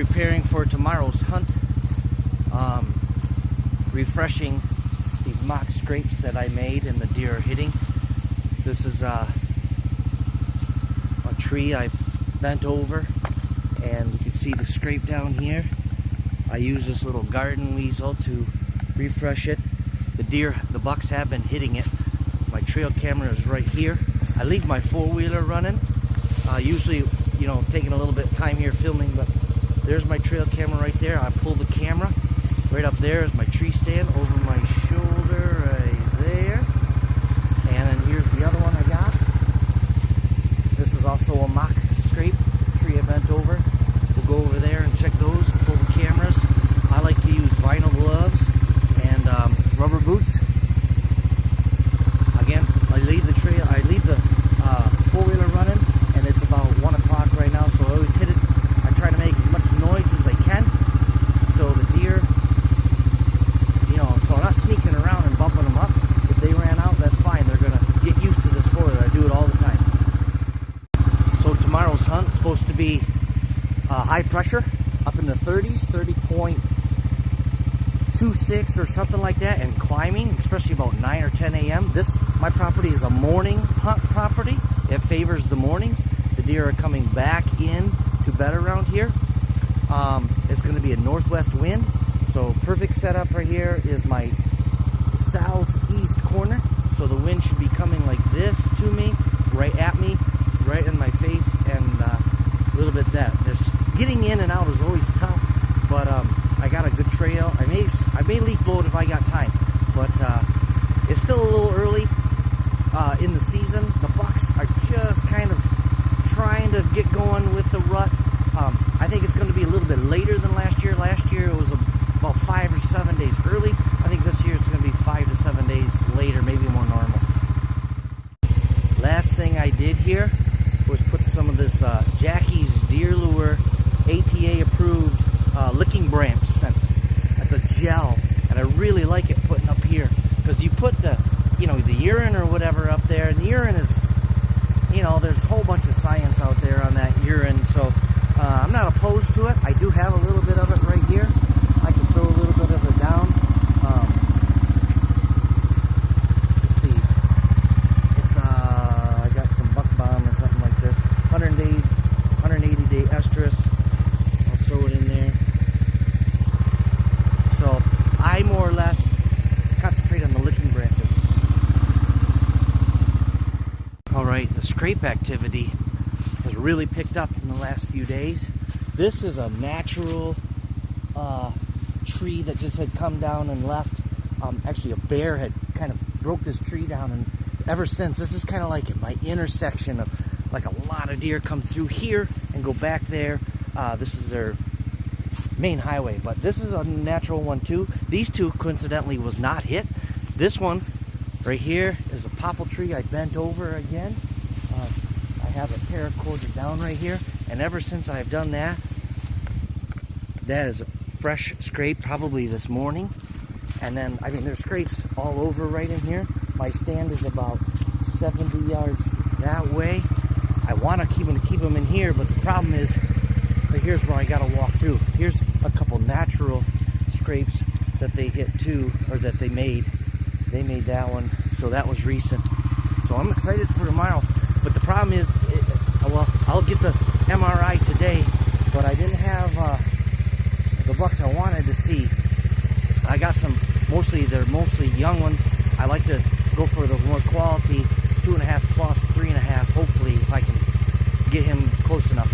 preparing for tomorrow's hunt. Refreshing these mock scrapes that I made and the deer are hitting. This is a tree I bent over, and you can see the scrape down here. I use this little garden weasel to refresh it. The bucks have been hitting it. My trail camera is right here. I leave my four-wheeler running. Usually, you know, taking a little bit of time here filming, but there's my trail camera right there. I pull the camera. Right up there is my tree stand over my shoulder right there. And then here's the other one I got. This is also a mock scrape tree I bent over. We'll go over there and check those, pull the cameras. I like to use vinyl gloves and rubber boots. Again, I leave the four-wheeler running, and it's about 1 o'clock right now, so I always hit it. I try to make as much noise as I can, so the deer, you know, so I'm not sneaking around and bumping them up. If they ran out, that's fine. They're gonna get used to this four-wheeler. I do it all the time. So tomorrow's hunt is supposed to be high pressure, up in the 30s, 30.26 or something like that, and climbing, especially about 9 or 10 a.m. My property is a morning hunt property. It favors the mornings. The deer are coming back in to bed around here. It's going to be a northwest wind, so perfect setup right here is my southeast corner. So the wind should be coming like this to me, right at me, right in my face, and a little bit that. Getting in and out is always tough, but I got a good trail. I may leaf blow it if I got time, but it's still a little early in the season. The bucks are just kind of trying to get going with the rut. I think it's going to be a little bit later than last year. Last year it was about 5 or 7 days early. I think this year it's going to be 5 to 7 days later, maybe more normal. Last thing I did here was put some of this Jackie's Deer Lure ATA approved licking branch scent. That's a gel, and I really like it putting up here, because you put the urine or whatever up there, and the urine is, there's a whole bunch of science out there on that urine, so I'm not opposed to it. I do have a little bit of it right here. I can throw a little bit of it down. Let's see. It's I got some buck bomb or something like this. 180 day estrus. I'll throw it in there. So I more or less concentrate on the licking branches. Alright, the scrape activity has really picked up in the last few days. This is a natural tree that just had come down and left. Actually, a bear had kind of broke this tree down, and ever since, this is kind of like my intersection of, like, a lot of deer come through here and go back there. This is their main highway, but this is a natural one too. These two coincidentally was not hit. This one right here is a popple tree I bent over again. I have a paracord down right here, and ever since I've done that, that is a fresh scrape, probably this morning. And then, I mean, there's scrapes all over right in here. My stand is about 70 yards that way. I want to keep them in here, but the problem is, here's where I got to walk through. Here's a couple natural scrapes that they hit too, or that they made. They made that one, so that was recent. So I'm excited for tomorrow. But the problem is, well, I'll get the MRI today, but I didn't have the bucks I wanted to see. I got some, they're mostly young ones. I like to go for the more quality, 2.5 plus, 3.5, hopefully, if I can get him close enough.